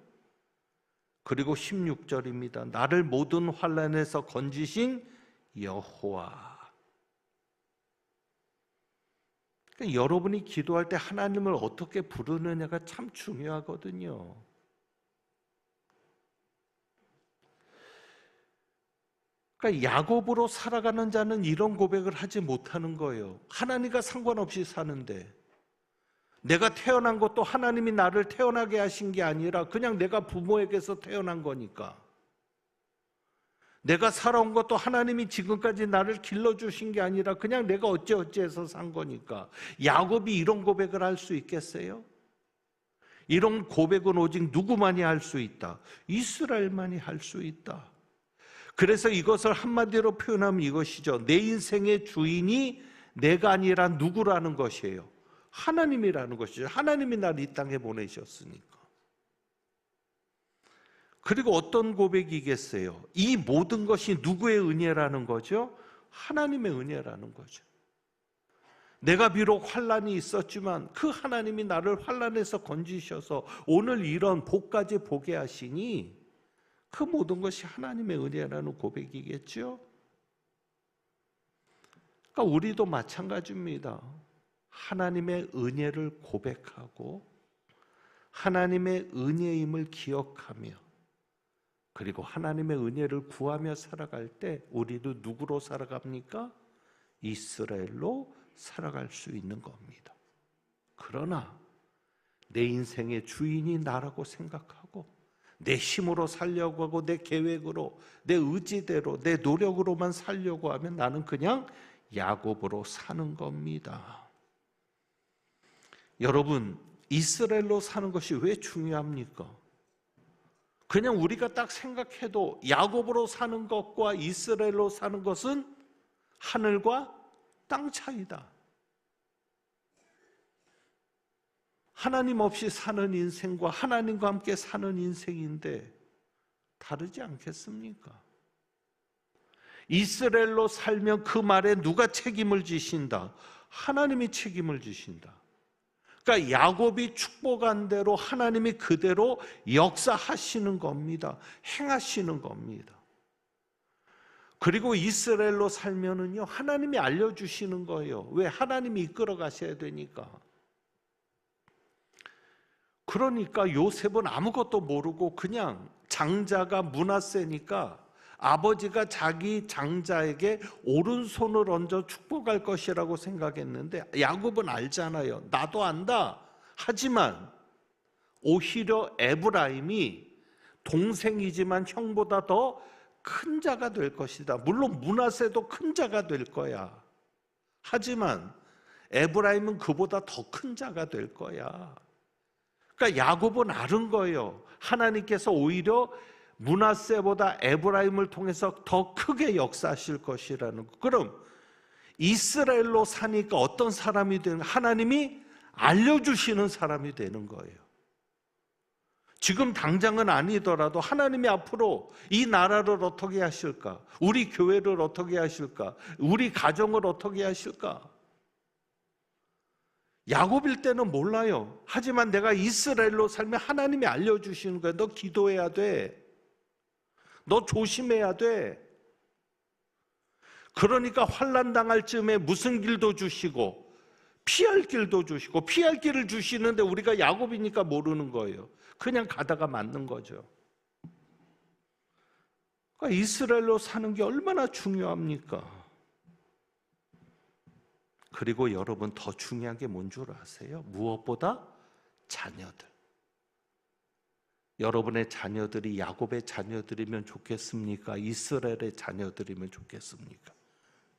그리고 16절입니다. 나를 모든 환난에서 건지신 여호와. 그러니까 여러분이 기도할 때 하나님을 어떻게 부르느냐가 참 중요하거든요. 그러니까 야곱으로 살아가는 자는 이런 고백을 하지 못하는 거예요. 하나님과 상관없이 사는데, 내가 태어난 것도 하나님이 나를 태어나게 하신 게 아니라 그냥 내가 부모에게서 태어난 거니까, 내가 살아온 것도 하나님이 지금까지 나를 길러주신 게 아니라 그냥 내가 어찌어찌해서 산 거니까. 야곱이 이런 고백을 할 수 있겠어요? 이런 고백은 오직 누구만이 할 수 있다? 이스라엘만이 할 수 있다. 그래서 이것을 한마디로 표현하면 이것이죠. 내 인생의 주인이 내가 아니라 누구라는 것이에요? 하나님이라는 것이죠. 하나님이 나를 이 땅에 보내셨으니까. 그리고 어떤 고백이겠어요? 이 모든 것이 누구의 은혜라는 거죠? 하나님의 은혜라는 거죠. 내가 비록 환난이 있었지만 그 하나님이 나를 환난에서 건지셔서 오늘 이런 복까지 보게 하시니 그 모든 것이 하나님의 은혜라는 고백이겠죠? 그러니까 우리도 마찬가지입니다. 하나님의 은혜를 고백하고 하나님의 은혜임을 기억하며 그리고 하나님의 은혜를 구하며 살아갈 때 우리도 누구로 살아갑니까? 이스라엘로 살아갈 수 있는 겁니다. 그러나 내 인생의 주인이 나라고 생각하고 내 힘으로 살려고 하고 내 계획으로, 내 의지대로, 내 노력으로만 살려고 하면 나는 그냥 야곱으로 사는 겁니다. 여러분, 이스라엘로 사는 것이 왜 중요합니까? 그냥 우리가 딱 생각해도 야곱으로 사는 것과 이스라엘로 사는 것은 하늘과 땅 차이다. 하나님 없이 사는 인생과 하나님과 함께 사는 인생인데 다르지 않겠습니까? 이스라엘로 살면 그 말에 누가 책임을 지신다? 하나님이 책임을 지신다. 그러니까 야곱이 축복한 대로 하나님이 그대로 역사하시는 겁니다. 행하시는 겁니다. 그리고 이스라엘로 살면은요, 하나님이 알려주시는 거예요. 왜? 하나님이 이끌어 가셔야 되니까. 그러니까 요셉은 아무것도 모르고 그냥 장자가 므낫세니까 아버지가 자기 장자에게 오른손을 얹어 축복할 것이라고 생각했는데 야곱은 알잖아요. 나도 안다. 하지만 오히려 에브라임이 동생이지만 형보다 더 큰 자가 될 것이다. 물론 므낫세도 큰 자가 될 거야. 하지만 에브라임은 그보다 더 큰 자가 될 거야. 그러니까 야곱은 아는 거예요. 하나님께서 오히려 므낫세보다 에브라임을 통해서 더 크게 역사하실 것이라는 거. 그럼 이스라엘로 사니까 어떤 사람이 되는, 하나님이 알려주시는 사람이 되는 거예요. 지금 당장은 아니더라도 하나님이 앞으로 이 나라를 어떻게 하실까? 우리 교회를 어떻게 하실까? 우리 가정을 어떻게 하실까? 야곱일 때는 몰라요. 하지만 내가 이스라엘로 살면 하나님이 알려주시는 거야. 너 기도해야 돼. 너 조심해야 돼. 그러니까 환난 당할 즈음에 무슨 길도 주시고 피할 길도 주시고, 피할 길을 주시는데 우리가 야곱이니까 모르는 거예요. 그냥 가다가 맞는 거죠. 그러니까 이스라엘로 사는 게 얼마나 중요합니까? 그리고 여러분, 더 중요한 게 뭔 줄 아세요? 무엇보다 자녀들. 여러분의 자녀들이 야곱의 자녀들이면 좋겠습니까? 이스라엘의 자녀들이면 좋겠습니까?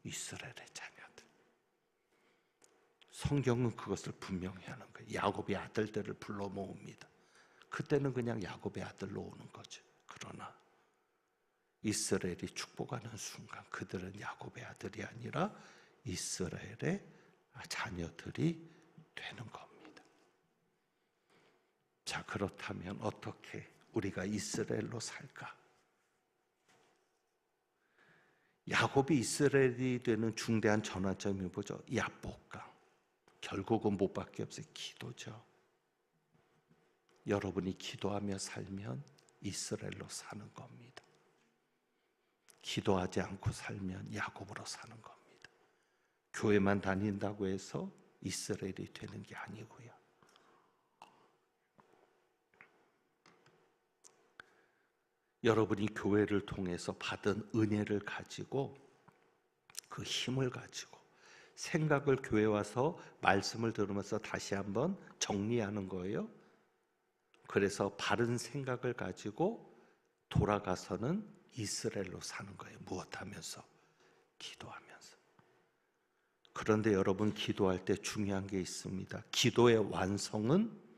이스라엘의 자녀들. 성경은 그것을 분명히 하는 거예요. 야곱의 아들들을 불러 모읍니다. 그때는 그냥 야곱의 아들로 오는 거죠. 그러나 이스라엘이 축복하는 순간 그들은 야곱의 아들이 아니라 이스라엘의 자녀들이 되는 겁니다. 자, 그렇다면 어떻게 우리가 이스라엘로 살까? 야곱이 이스라엘이 되는 중대한 전환점이 뭐죠? 야복강. 결국은 뭐밖에 없어요? 기도죠. 여러분이 기도하며 살면 이스라엘로 사는 겁니다. 기도하지 않고 살면 야곱으로 사는 겁니다. 교회만 다닌다고 해서 이스라엘이 되는 게 아니고요. 여러분이 교회를 통해서 받은 은혜를 가지고, 그 힘을 가지고 생각을 교회 와서 말씀을 들으면서 다시 한번 정리하는 거예요. 그래서 바른 생각을 가지고 돌아가서는 이스라엘로 사는 거예요. 무엇하면서? 기도하면서. 그런데 여러분, 기도할 때 중요한 게 있습니다. 기도의 완성은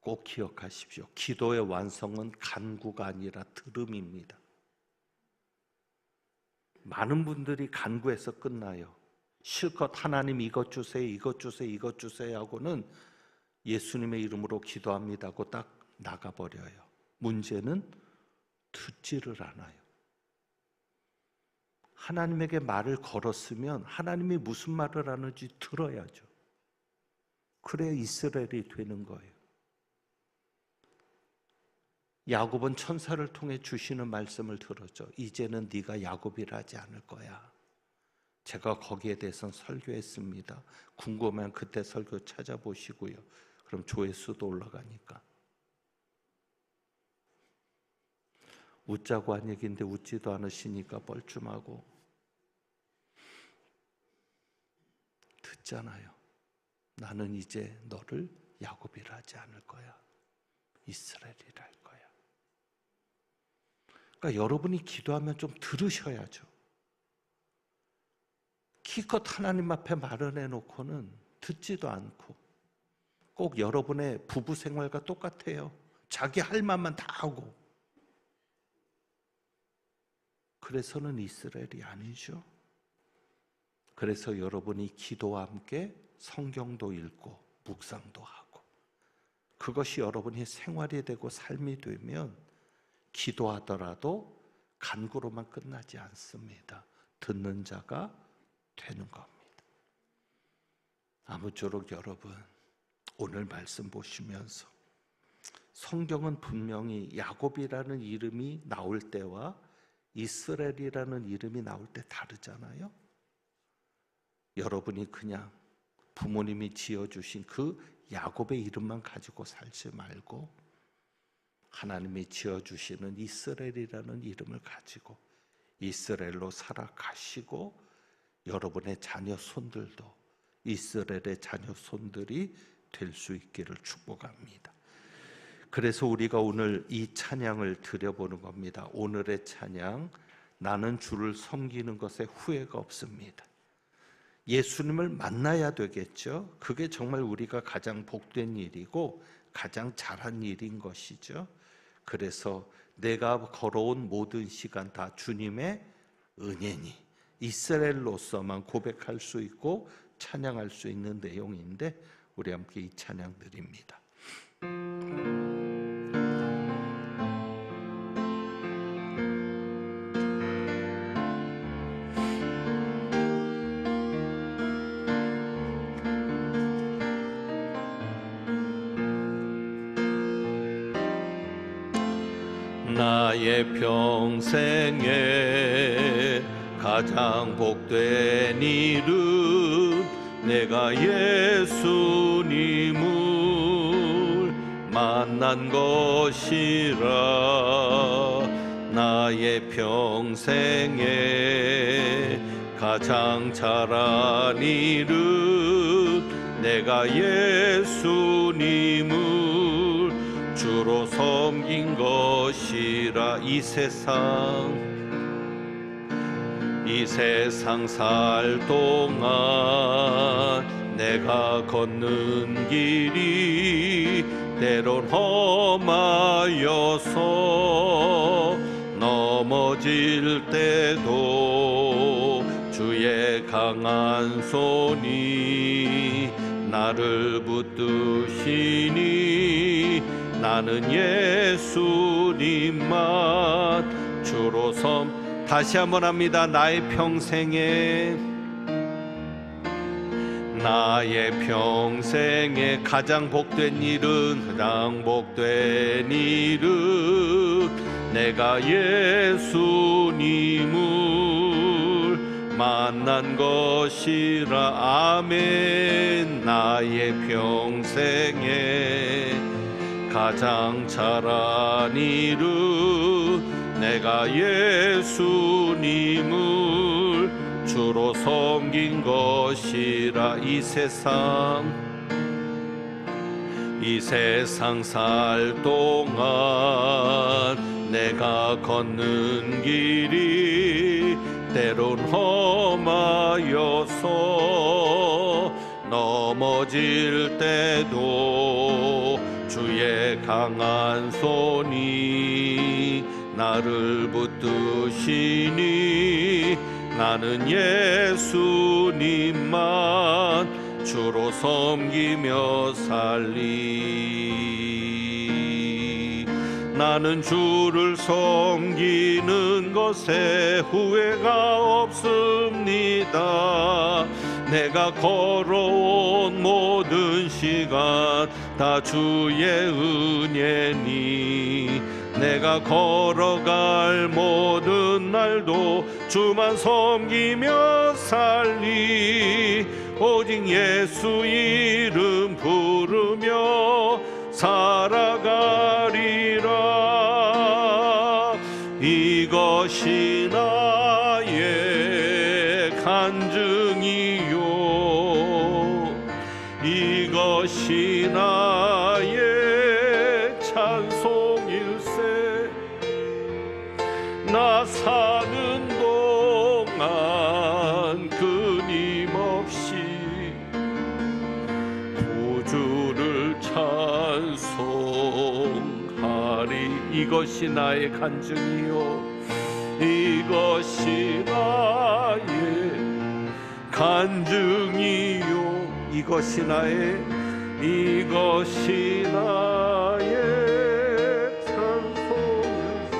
꼭 기억하십시오. 기도의 완성은 간구가 아니라 들음입니다. 많은 분들이 간구해서 끝나요. 실컷 하나님 이것 주세요, 이것 주세요, 이것 주세요 하고는 예수님의 이름으로 기도합니다 하고 딱 나가버려요. 문제는 듣지를 않아요. 하나님에게 말을 걸었으면 하나님이 무슨 말을 하는지 들어야죠. 그래야 이스라엘이 되는 거예요. 야곱은 천사를 통해 주시는 말씀을 들었죠. 이제는 네가 야곱이라 하지 않을 거야. 제가 거기에 대해서는 설교했습니다. 궁금하면 그때 설교 찾아보시고요. 그럼 조회수도 올라가니까. 웃자고 한 얘기인데 웃지도 않으시니까 뻘쭘하고. 듣잖아요. 나는 이제 너를 야곱이라 하지 않을 거야. 이스라엘이라 할 거야. 그러니까 여러분이 기도하면 좀 들으셔야죠. 기껏 하나님 앞에 말을 해놓고는 듣지도 않고, 꼭 여러분의 부부 생활과 똑같아요. 자기 할 말만 다 하고. 그래서는 이스라엘이 아니죠. 그래서 여러분이 기도와 함께 성경도 읽고 묵상도 하고, 그것이 여러분의 생활이 되고 삶이 되면 기도하더라도 간구로만 끝나지 않습니다. 듣는 자가 되는 겁니다. 아무쪼록 여러분, 오늘 말씀 보시면서 성경은 분명히 야곱이라는 이름이 나올 때와 이스라엘이라는 이름이 나올 때 다르잖아요. 여러분이 그냥 부모님이 지어주신 그 야곱의 이름만 가지고 살지 말고 하나님이 지어주시는 이스라엘이라는 이름을 가지고 이스라엘로 살아가시고 여러분의 자녀 손들도 이스라엘의 자녀 손들이 될 수 있기를 축복합니다. 그래서 우리가 오늘 이 찬양을 드려보는 겁니다. 오늘의 찬양, 나는 주를 섬기는 것에 후회가 없습니다. 예수님을 만나야 되겠죠. 그게 정말 우리가 가장 복된 일이고 가장 잘한 일인 것이죠. 그래서 내가 걸어온 모든 시간 다 주님의 은혜니 이스라엘로서만 고백할 수 있고 찬양할 수 있는 내용인데 우리 함께 이 찬양 드립니다. 나의 평생에 가장 복된 일은 내가 예수님을 만난 것이라. 나의 평생에 가장 잘한 일은 내가 예수님을 주로 섬긴 것이라. 이 세상 살 동안 내가 걷는 길이 때론 험하여서 넘어질 때도 주의 강한 손이 나를 붙드시니 나는 예수님만 주로 다시 한번 합니다. 나의 평생에 가장 복된 일은 내가 예수님을 만난 것이라. 아멘. 나의 평생에 가장 잘한 일은 내가 예수님을 주로 섬긴 것이라. 이 세상 살 동안 내가 걷는 길이 때론 험하여서 넘어질 때도 주의 강한 손이 나를 붙드시니 나는 예수님만 주로 섬기며 살리. 나는 주를 섬기는 것에 후회가 없습니다. 내가 걸어온 모든 시간 다 주의 은혜니 내가 걸어갈 모든 날도 주만 섬기며 살리. 오직 예수 이름 부르며 살아가리라. 이것이 나의 간증이요 이것이 나의 찬송일세. 나 사는 동안 끊임없이 구주를 찬송하리. 이것이 나의 간증이요 이것이 나의 간증이요 이것이 나의 찬송일세.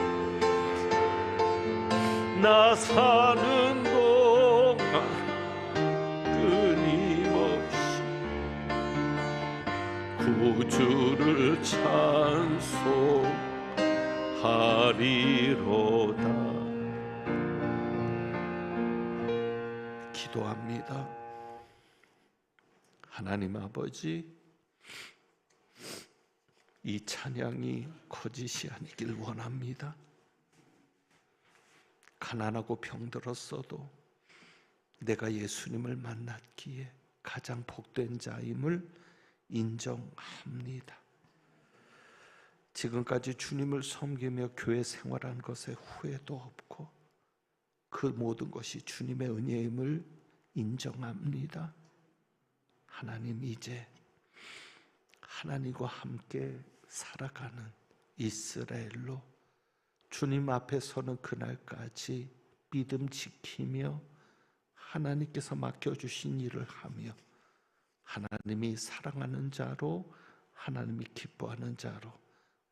나 사는 동안 끊임없이 구주를 찬송하리로다. 기도합니다. 하나님 아버지, 이 찬양이 거짓이 아니길 원합니다. 가난하고 병들었어도 내가 예수님을 만났기에 가장 복된 자임을 인정합니다. 지금까지 주님을 섬기며 교회 생활한 것에 후회도 없고 그 모든 것이 주님의 은혜임을 인정합니다. 하나님, 이제 하나님과 함께 살아가는 이스라엘로 주님 앞에 서는 그날까지 믿음 지키며 하나님께서 맡겨주신 일을 하며 하나님이 사랑하는 자로, 하나님이 기뻐하는 자로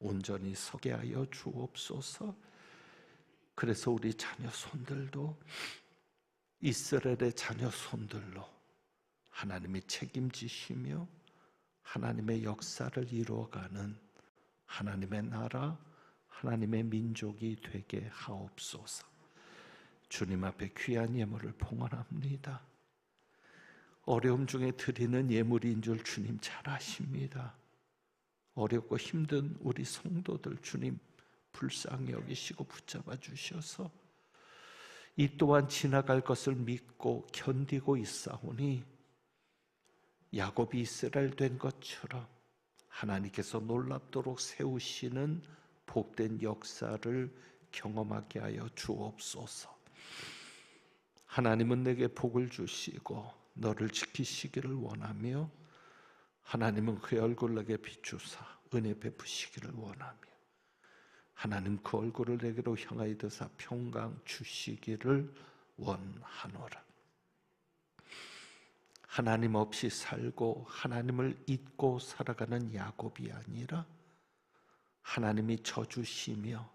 온전히 서게 하여 주옵소서. 그래서 우리 자녀 손들도 이스라엘의 자녀 손들로 하나님이 책임지시며 하나님의 역사를 이루어가는 하나님의 나라, 하나님의 민족이 되게 하옵소서. 주님 앞에 귀한 예물을 봉헌합니다. 어려움 중에 드리는 예물인 줄 주님 잘 아십니다. 어렵고 힘든 우리 성도들 주님 불쌍히 여기시고 붙잡아 주셔서 이 또한 지나갈 것을 믿고 견디고 있사오니 야곱이 이스라엘 된 것처럼 하나님께서 놀랍도록 세우시는 복된 역사를 경험하게 하여 주옵소서. 하나님은 내게 복을 주시고 너를 지키시기를 원하며 하나님은 그의 얼굴을 내게 비추사 은혜 베푸시기를 원하며 하나님 그 얼굴을 내게로 향하여 드사 평강 주시기를 원하노라. 하나님 없이 살고 하나님을 잊고 살아가는 야곱이 아니라 하나님이 져주시며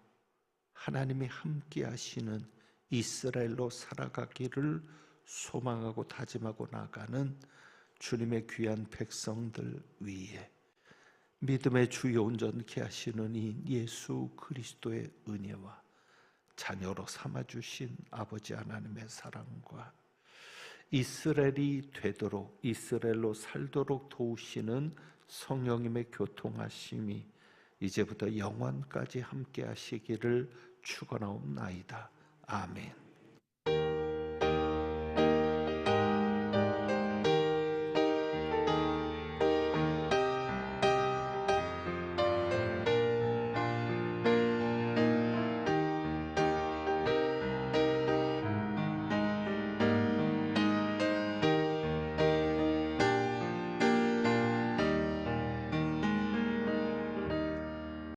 하나님이 함께 하시는 이스라엘로 살아가기를 소망하고 다짐하고 나가는 주님의 귀한 백성들 위에 믿음의 주요 온전케 하시는 이 예수 그리스도의 은혜와 자녀로 삼아주신 아버지 하나님의 사랑과 이스라엘이 되도록 이스라엘로 살도록 도우시는 성령님의 교통하심이 이제부터 영원까지 함께 하시기를 축원하옵나이다. 아멘.